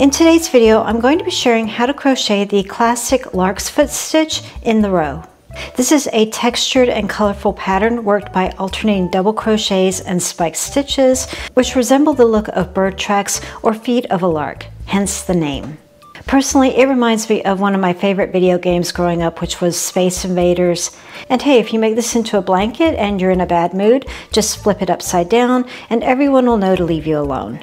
In today's video, I'm going to be sharing how to crochet the classic Larksfoot stitch in the row. This is a textured and colorful pattern worked by alternating double crochets and spiked stitches, which resemble the look of bird tracks or feet of a lark, hence the name. Personally, it reminds me of one of my favorite video games growing up, which was Space Invaders. And hey, if you make this into a blanket and you're in a bad mood, just flip it upside down and everyone will know to leave you alone.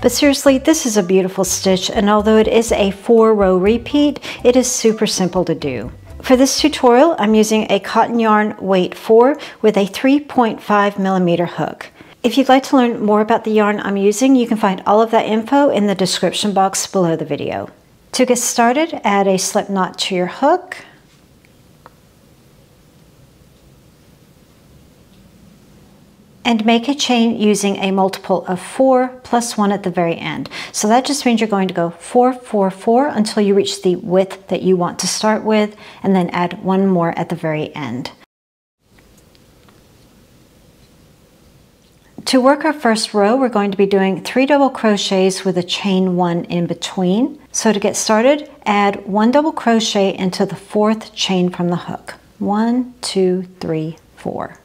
But seriously, this is a beautiful stitch, and although it is a 4-row repeat, it is super simple to do. For this tutorial, I'm using a cotton yarn weight 4 with a 3.5mm hook. If you'd like to learn more about the yarn I'm using, you can find all of that info in the description box below the video. To get started, add a slip knot to your hook. And make a chain using a multiple of 4 plus 1 at the very end. So that just means you're going to go 4, 4, 4 until you reach the width that you want to start with, and then add 1 more at the very end. To work our first row, we're going to be doing 3 double crochets with a chain 1 in between. So to get started, add 1 double crochet into the 4th chain from the hook. 1, 2, 3, 4.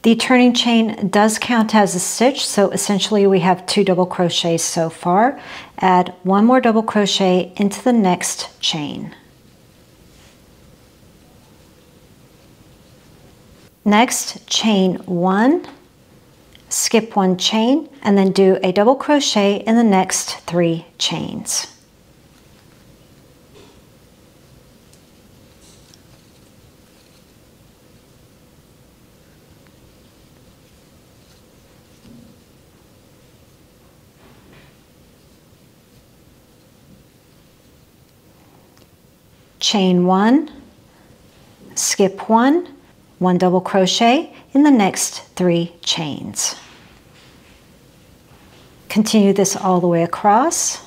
The turning chain does count as a stitch, so essentially we have 2 double crochets so far. Add 1 more double crochet into the next chain. Next, chain 1, skip 1 chain, and then do a double crochet in the next 3 chains. Chain 1, skip 1, 1 double crochet in the next 3 chains. Continue this all the way across.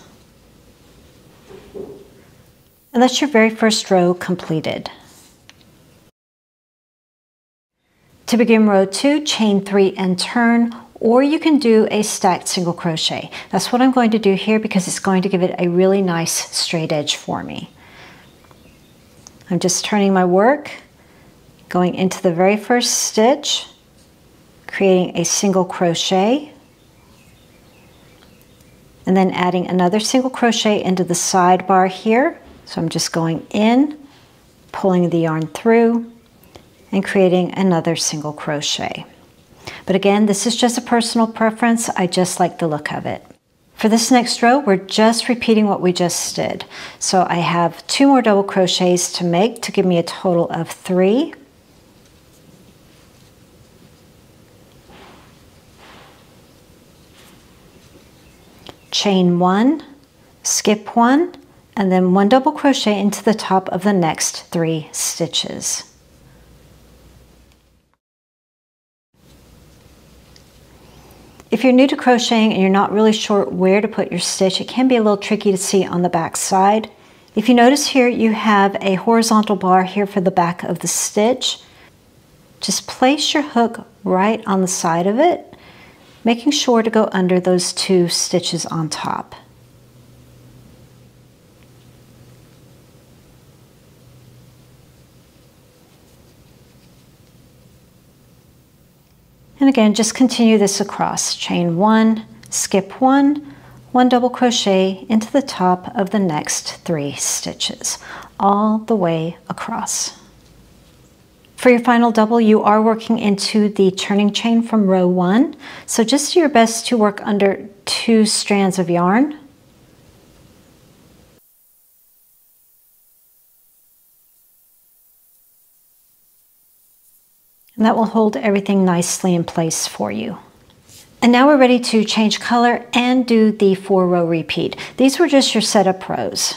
And that's your very first row completed. To begin row 2, chain 3 and turn, or you can do a stacked single crochet. That's what I'm going to do here because it's going to give it a really nice straight edge for me. I'm just turning my work, going into the very first stitch, creating a single crochet, and then adding another single crochet into the sidebar here. So I'm just going in, pulling the yarn through, and creating another single crochet. But again, this is just a personal preference. I just like the look of it. For this next row, we're just repeating what we just did. So I have 2 more double crochets to make to give me a total of 3. Chain 1, skip 1, and then 1 double crochet into the top of the next 3 stitches. If you're new to crocheting and you're not really sure where to put your stitch, it can be a little tricky to see on the back side. If you notice here, you have a horizontal bar here for the back of the stitch. Just place your hook right on the side of it, making sure to go under those 2 stitches on top. And again, just continue this across. Chain 1, skip 1, 1 double crochet into the top of the next 3 stitches, all the way across. For your final double, you are working into the turning chain from row 1, so just do your best to work under 2 strands of yarn. And that will hold everything nicely in place for you. And now we're ready to change color and do the 4-row repeat. These were just your setup rows.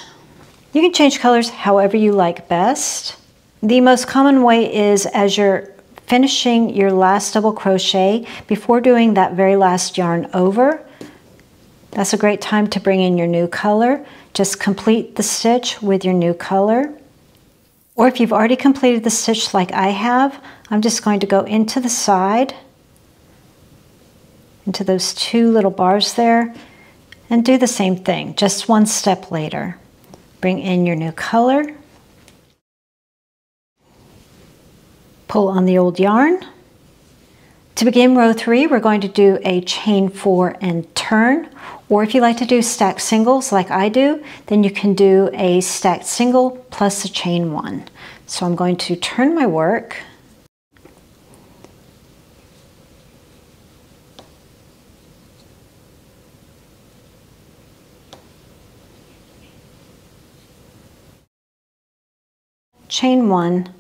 You can change colors however you like best. The most common way is as you're finishing your last double crochet before doing that very last yarn over. That's a great time to bring in your new color. Just complete the stitch with your new color. Or if you've already completed the stitch like I have, I'm just going to go into the side, into those two little bars there, and do the same thing, just one step later. Bring in your new color, pull on the old yarn. To begin row 3, we're going to do a chain 4 and turn, or if you like to do stacked singles like I do, then you can do a stacked single plus a chain 1. So I'm going to turn my work, chain 1.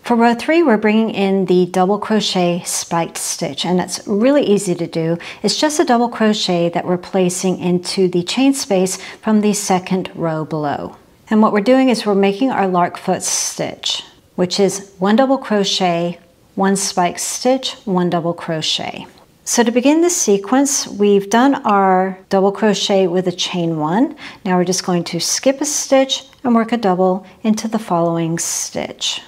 For row 3, we're bringing in the double crochet spiked stitch, and it's really easy to do. It's just a double crochet that we're placing into the chain space from the second row below. And what we're doing is we're making our Larksfoot stitch, which is 1 double crochet, 1 spiked stitch, 1 double crochet. So to begin this sequence, we've done our double crochet with a chain 1. Now we're just going to skip a stitch and work a double into the following stitch.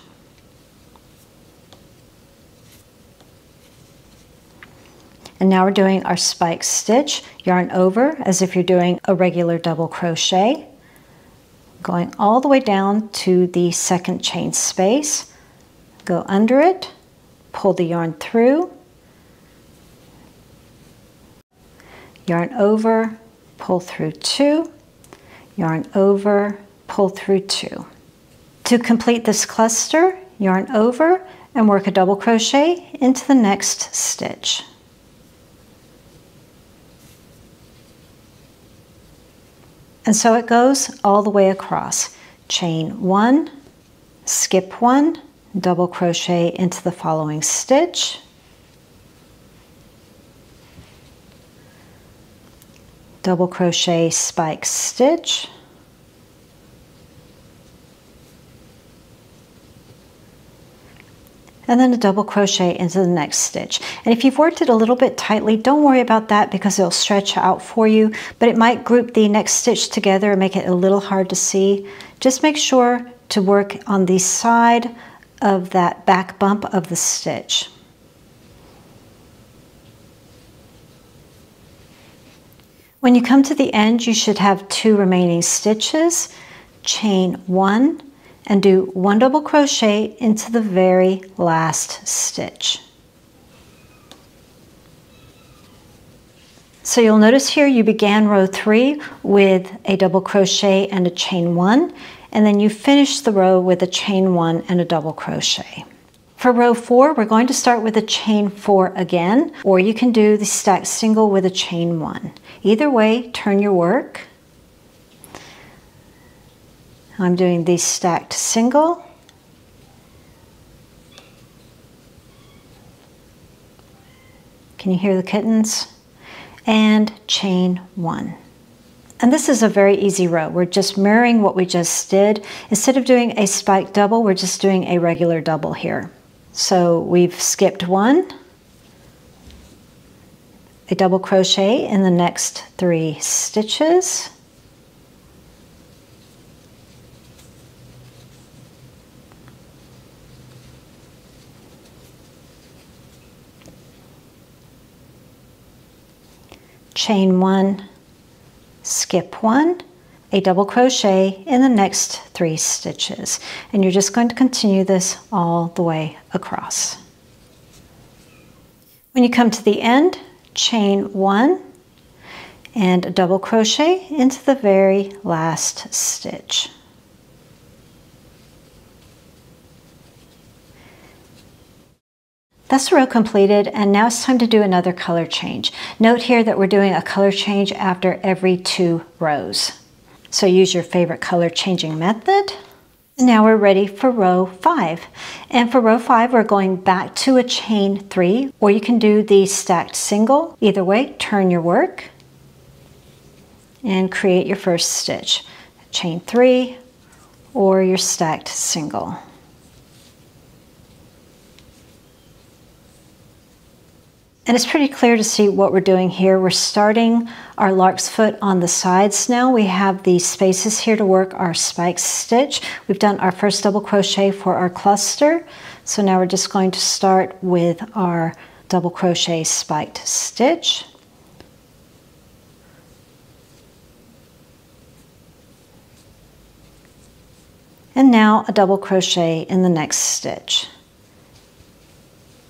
And now we're doing our spiked stitch, yarn over as if you're doing a regular double crochet, going all the way down to the second chain space, go under it, pull the yarn through, yarn over, pull through 2, yarn over, pull through 2. To complete this cluster, yarn over and work a double crochet into the next stitch. And so it goes all the way across. Chain 1, skip 1, double crochet into the following stitch, double crochet spike stitch, and then a double crochet into the next stitch. And if you've worked it a little bit tightly, don't worry about that because it'll stretch out for you, but it might group the next stitch together and make it a little hard to see. Just make sure to work on the side of that back bump of the stitch. When you come to the end, you should have 2 remaining stitches. Chain 1 and do 1 double crochet into the very last stitch. So you'll notice here you began row 3 with a double crochet and a chain 1, and then you finish the row with a chain 1 and a double crochet. For row 4, we're going to start with a chain 4 again, or you can do the stacked single with a chain 1. Either way, turn your work. I'm doing the stacked single. Can you hear the kittens? And chain 1. And this is a very easy row. We're just mirroring what we just did. Instead of doing a spiked double, we're just doing a regular double here. So we've skipped 1, a double crochet in the next 3 stitches, chain 1, skip 1, a double crochet in the next 3 stitches. And you're just going to continue this all the way across. When you come to the end, chain 1 and a double crochet into the very last stitch. That's the row completed, and now it's time to do another color change. Note here that we're doing a color change after every 2 rows. So use your favorite color changing method. And now we're ready for row 5. And for row 5, we're going back to a chain 3, or you can do the stacked single. Either way, turn your work and create your first stitch. Chain 3 or your stacked single. And it's pretty clear to see what we're doing here. We're starting our lark's foot on the sides now. We have these spaces here to work our spike stitch. We've done our first double crochet for our cluster. So now we're just going to start with our double crochet spiked stitch. And now a double crochet in the next stitch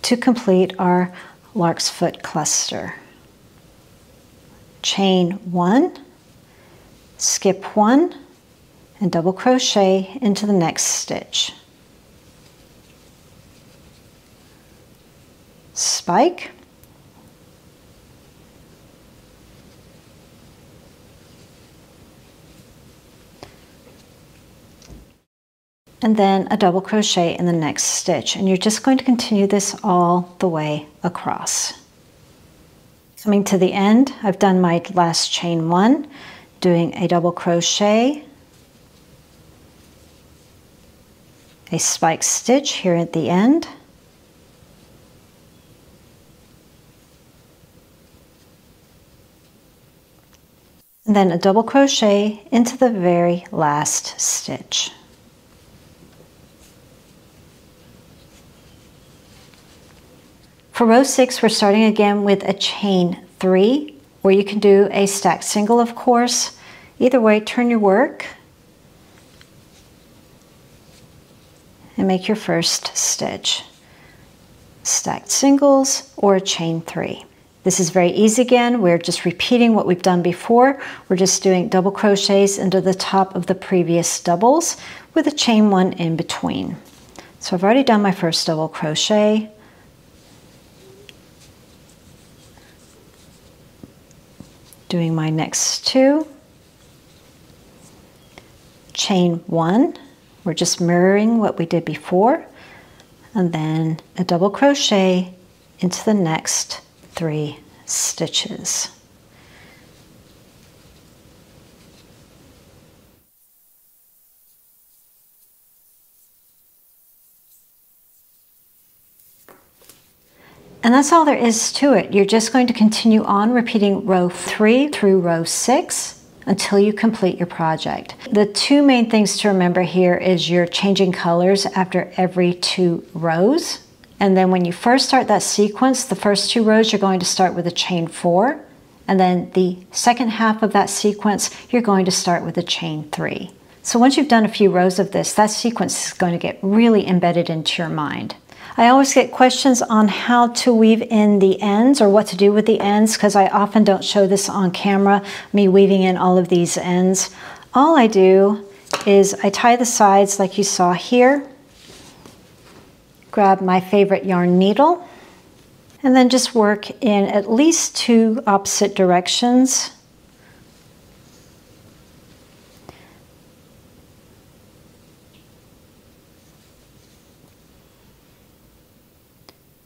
to complete our lark's foot cluster. Chain 1, skip 1, and double crochet into the next stitch. Spike, and then a double crochet in the next stitch, and you're just going to continue this all the way across. Coming to the end, I've done my last chain 1, doing a double crochet, a spike stitch here at the end, and then a double crochet into the very last stitch. For row 6, we're starting again with a chain 3, or you can do a stacked single, of course. Either way, turn your work and make your first stitch. Stacked singles or a chain 3. This is very easy again. We're just repeating what we've done before. We're just doing double crochets into the top of the previous doubles with a chain 1 in between. So I've already done my first double crochet. Doing my next 2, chain 1, we're just mirroring what we did before, and then a double crochet into the next 3 stitches. And that's all there is to it. You're just going to continue on repeating row 3 through row 6 until you complete your project. The 2 main things to remember here is you're changing colors after every 2 rows. And then when you first start that sequence, the first 2 rows, you're going to start with a chain 4. And then the second half of that sequence, you're going to start with a chain 3. So once you've done a few rows of this, that sequence is going to get really embedded into your mind. I always get questions on how to weave in the ends or what to do with the ends, because I often don't show this on camera, me weaving in all of these ends. All I do is I tie the sides like you saw here, grab my favorite yarn needle, and then just work in at least 2 opposite directions.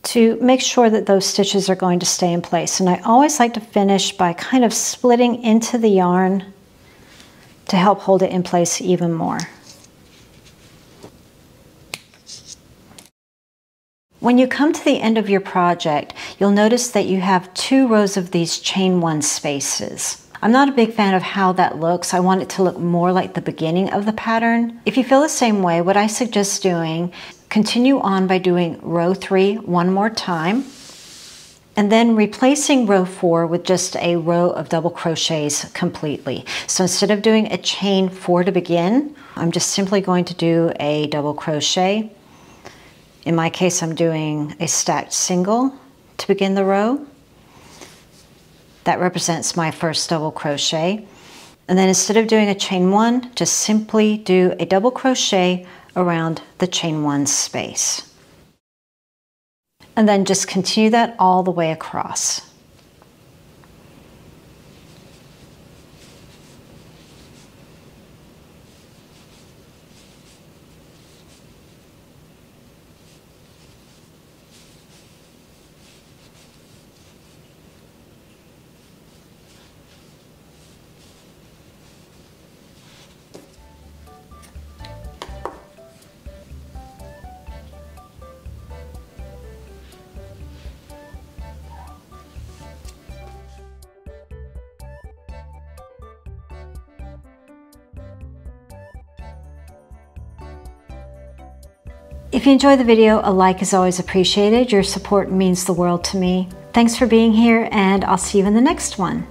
To make sure that those stitches are going to stay in place. And I always like to finish by kind of splitting into the yarn to help hold it in place even more. When you come to the end of your project, you'll notice that you have 2 rows of these chain 1 spaces. I'm not a big fan of how that looks. I want it to look more like the beginning of the pattern. If you feel the same way, what I suggest doing, continue on by doing row 3 one more time, and then replacing row 4 with just a row of double crochets completely. So instead of doing a chain 4 to begin, I'm just simply going to do a double crochet. In my case, I'm doing a stacked single to begin the row. That represents my first double crochet. And then instead of doing a chain 1, just simply do a double crochet around the chain 1 space. And then just continue that all the way across. If you enjoyed the video, a like is always appreciated. Your support means the world to me. Thanks for being here, and I'll see you in the next one.